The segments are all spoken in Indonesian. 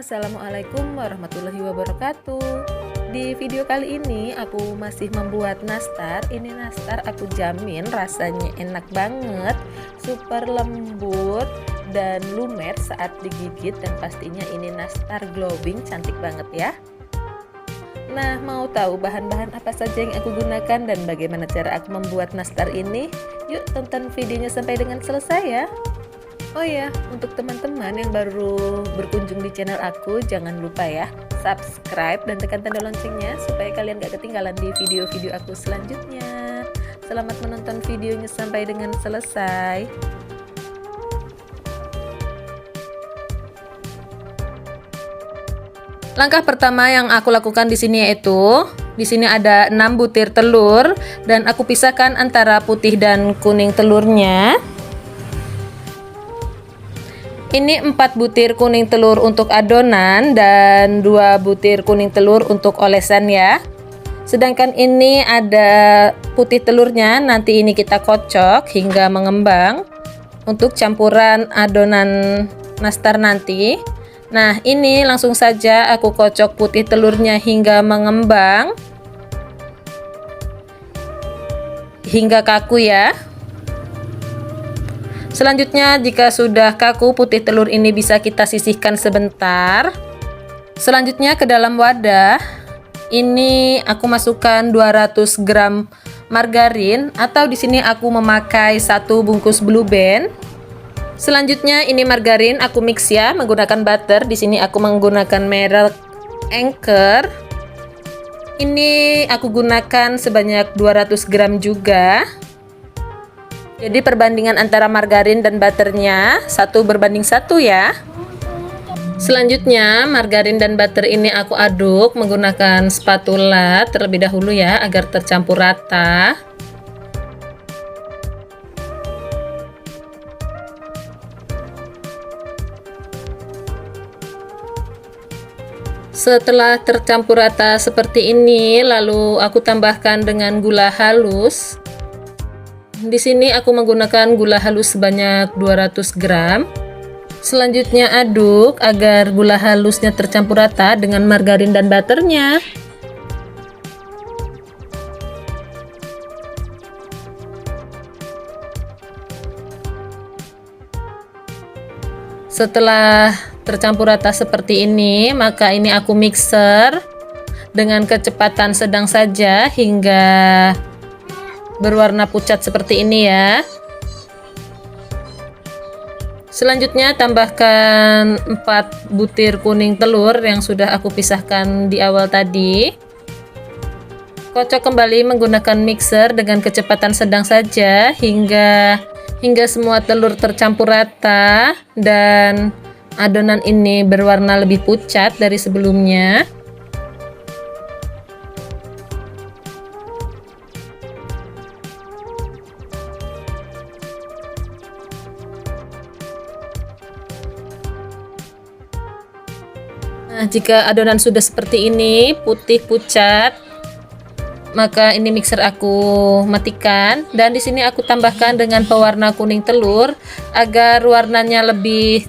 Assalamualaikum warahmatullahi wabarakatuh. Di video kali ini aku masih membuat nastar. Ini nastar aku jamin rasanya enak banget, super lembut dan lumer saat digigit, dan pastinya ini nastar glowing cantik banget ya. Nah, mau tahu bahan-bahan apa saja yang aku gunakan dan bagaimana cara aku membuat nastar ini? Yuk tonton videonya sampai dengan selesai ya. Oh ya, untuk teman-teman yang baru berkunjung di channel aku, jangan lupa ya subscribe dan tekan tanda loncengnya supaya kalian gak ketinggalan di video-video aku selanjutnya. Selamat menonton videonya sampai dengan selesai. Langkah pertama yang aku lakukan di sini yaitu ada 6 butir telur dan aku pisahkan antara putih dan kuning telurnya. Ini 4 butir kuning telur untuk adonan dan 2 butir kuning telur untuk olesan ya. Sedangkan ini ada putih telurnya, nanti ini kita kocok hingga mengembang untuk campuran adonan nastar nanti. Nah, ini langsung saja aku kocok putih telurnya hingga mengembang, hingga kaku ya. Selanjutnya, jika sudah kaku putih telur ini bisa kita sisihkan sebentar. Selanjutnya ke dalam wadah ini aku masukkan 200 gram margarin, atau di sini aku memakai 1 bungkus Blue Band. Selanjutnya ini margarin aku mix ya menggunakan butter. Di sini aku menggunakan merek Anchor. Ini aku gunakan sebanyak 200 gram juga. Jadi perbandingan antara margarin dan butternya 1:1 ya. Selanjutnya margarin dan butter ini aku aduk menggunakan spatula terlebih dahulu ya agar tercampur rata. Setelah tercampur rata seperti ini, lalu aku tambahkan dengan gula halus. Di sini aku menggunakan gula halus sebanyak 200 gram. Selanjutnya aduk agar gula halusnya tercampur rata dengan margarin dan butternya. Setelah tercampur rata seperti ini, maka ini aku mixer dengan kecepatan sedang saja hingga berwarna pucat seperti ini ya. Selanjutnya tambahkan 4 butir kuning telur yang sudah aku pisahkan di awal tadi. Kocok kembali menggunakan mixer dengan kecepatan sedang saja hingga semua telur tercampur rata dan adonan ini berwarna lebih pucat dari sebelumnya. Nah, jika adonan sudah seperti ini, putih pucat, maka ini mixer aku matikan, dan di sini aku tambahkan dengan pewarna kuning telur agar warnanya lebih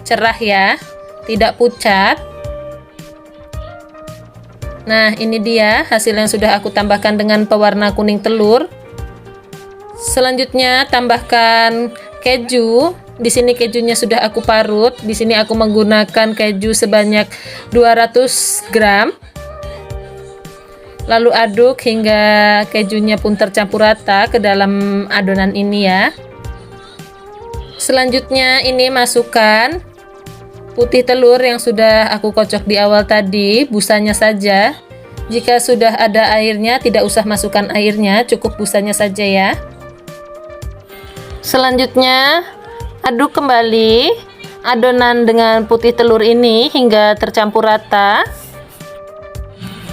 cerah ya, tidak pucat. Nah, ini dia hasil yang sudah aku tambahkan dengan pewarna kuning telur. Selanjutnya tambahkan keju. Di sini kejunya sudah aku parut. Di sini aku menggunakan keju sebanyak 200 gram. Lalu aduk hingga kejunya pun tercampur rata ke dalam adonan ini ya. Selanjutnya ini masukkan putih telur yang sudah aku kocok di awal tadi, busanya saja. Jika sudah ada airnya, tidak usah masukkan airnya, cukup busanya saja ya. Selanjutnya aduk kembali adonan dengan putih telur ini hingga tercampur rata.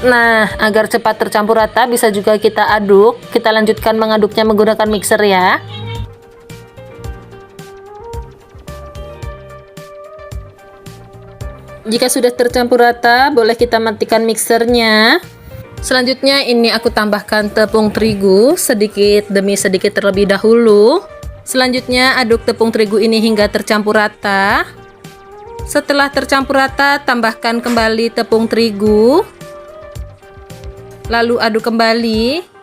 Nah, agar cepat tercampur rata bisa juga kita aduk. Kita lanjutkan mengaduknya menggunakan mixer ya. Jika sudah tercampur rata, boleh kita matikan mixernya. Selanjutnya ini aku tambahkan tepung terigu sedikit demi sedikit terlebih dahulu. Selanjutnya aduk tepung terigu ini hingga tercampur rata. Setelah tercampur rata, tambahkan kembali tepung terigu. Lalu aduk kembali.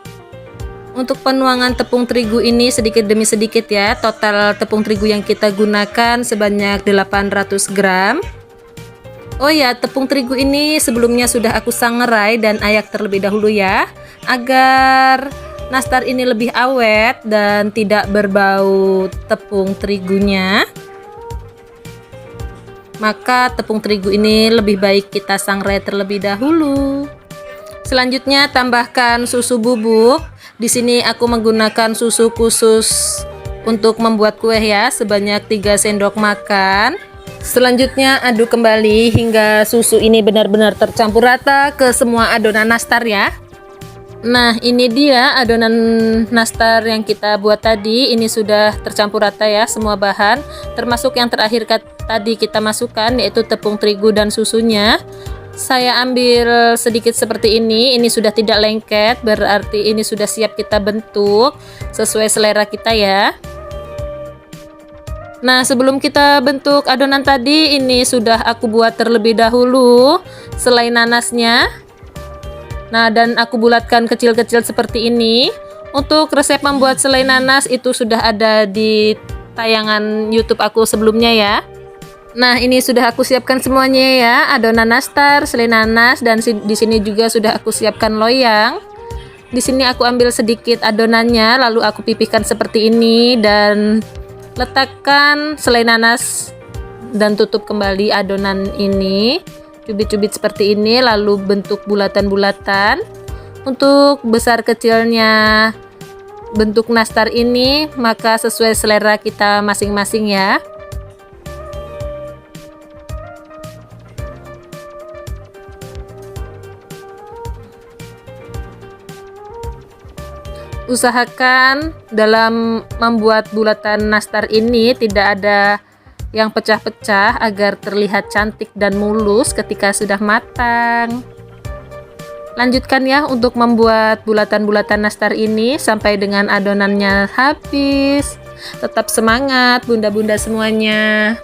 Untuk penuangan tepung terigu ini sedikit demi sedikit ya. Total tepung terigu yang kita gunakan sebanyak 800 gram. Oh ya, tepung terigu ini sebelumnya sudah aku sangrai dan ayak terlebih dahulu ya, agar nastar ini lebih awet dan tidak berbau tepung terigunya. Maka tepung terigu ini lebih baik kita sangrai terlebih dahulu. Selanjutnya tambahkan susu bubuk. Di sini aku menggunakan susu khusus untuk membuat kue ya, sebanyak 3 sendok makan. Selanjutnya aduk kembali hingga susu ini benar-benar tercampur rata ke semua adonan nastar ya. Nah, ini dia adonan nastar yang kita buat tadi. Ini sudah tercampur rata ya semua bahan, termasuk yang terakhir tadi kita masukkan, yaitu tepung terigu dan susunya. Saya ambil sedikit seperti ini sudah tidak lengket, berarti ini sudah siap kita bentuk sesuai selera kita ya. Nah, sebelum kita bentuk adonan tadi, ini sudah aku buat terlebih dahulu selai nanasnya. Nah, dan aku bulatkan kecil-kecil seperti ini. Untuk resep membuat selai nanas itu sudah ada di tayangan YouTube aku sebelumnya ya. Nah, ini sudah aku siapkan semuanya ya, adonan nastar, selai nanas, dan di sini juga sudah aku siapkan loyang. Di sini aku ambil sedikit adonannya, lalu aku pipihkan seperti ini dan letakkan selai nanas dan tutup kembali adonan ini. Cubit-cubit seperti ini, lalu bentuk bulatan-bulatan. Untuk besar kecilnya bentuk nastar ini, maka sesuai selera kita masing-masing ya. Usahakan dalam membuat bulatan nastar ini tidak ada yang pecah-pecah agar terlihat cantik dan mulus ketika sudah matang. Lanjutkan ya untuk membuat bulatan-bulatan nastar ini sampai dengan adonannya habis. Tetap semangat bunda-bunda semuanya.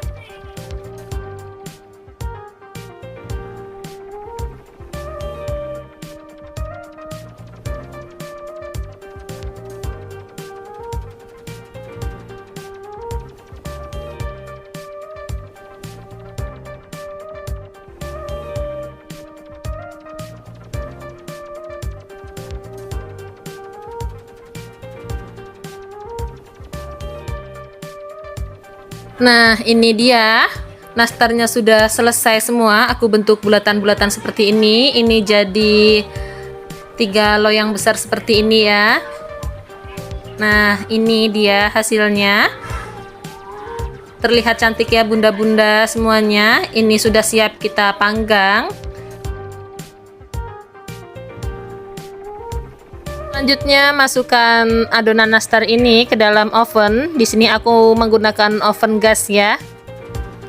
Nah, ini dia nastarnya sudah selesai semua. Aku bentuk bulatan-bulatan seperti ini. Ini jadi 3 loyang besar seperti ini ya. Nah, ini dia hasilnya. Terlihat cantik ya bunda-bunda semuanya. Ini sudah siap kita panggang. Selanjutnya masukkan adonan nastar ini ke dalam oven. Di sini aku menggunakan oven gas ya.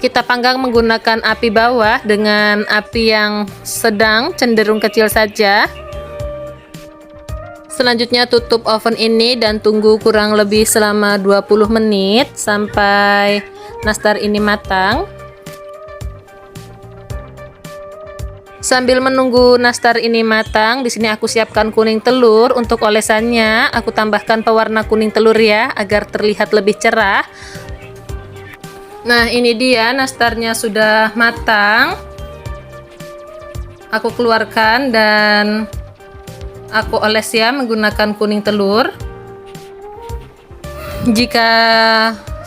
Kita panggang menggunakan api bawah dengan api yang sedang, cenderung kecil saja. Selanjutnya tutup oven ini dan tunggu kurang lebih selama 20 menit sampai nastar ini matang. Sambil menunggu nastar ini matang, di sini aku siapkan kuning telur. Untuk olesannya, aku tambahkan pewarna kuning telur ya, agar terlihat lebih cerah. Nah, ini dia nastarnya sudah matang. Aku keluarkan dan aku oles ya menggunakan kuning telur. Jika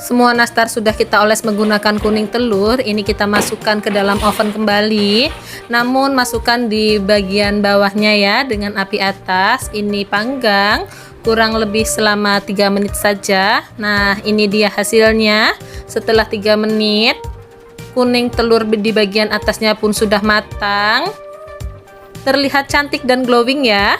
semua nastar sudah kita oles menggunakan kuning telur, ini kita masukkan ke dalam oven kembali. Namun masukkan di bagian bawahnya ya dengan api atas. Ini panggang kurang lebih selama 3 menit saja. Nah, ini dia hasilnya. Setelah 3 menit, kuning telur di bagian atasnya pun sudah matang. Terlihat cantik dan glowing ya.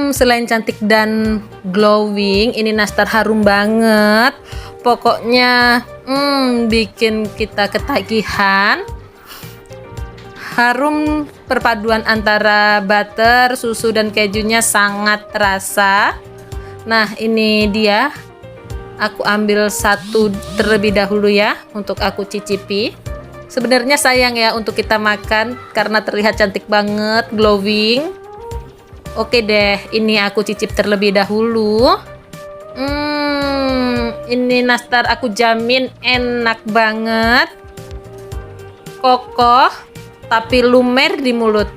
Selain cantik dan glowing, ini nastar harum banget. Pokoknya bikin kita ketagihan. Harum perpaduan antara butter, susu dan kejunya sangat terasa. Nah, ini dia Aku ambil satu terlebih dahulu ya untuk aku cicipi. Sebenarnya sayang ya untuk kita makan karena terlihat cantik banget, glowing. Oke deh, ini aku cicip terlebih dahulu. Ini nastar aku jamin enak banget. Kokoh tapi lumer di mulut.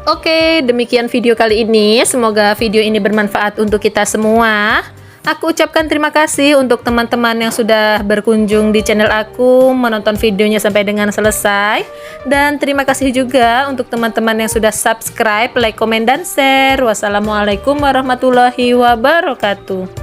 Oke, demikian video kali ini. Semoga video ini bermanfaat untuk kita semua. Aku ucapkan terima kasih untuk teman-teman yang sudah berkunjung di channel aku, menonton videonya sampai dengan selesai. Dan terima kasih juga untuk teman-teman yang sudah subscribe, like, komen, dan share. Wassalamualaikum warahmatullahi wabarakatuh.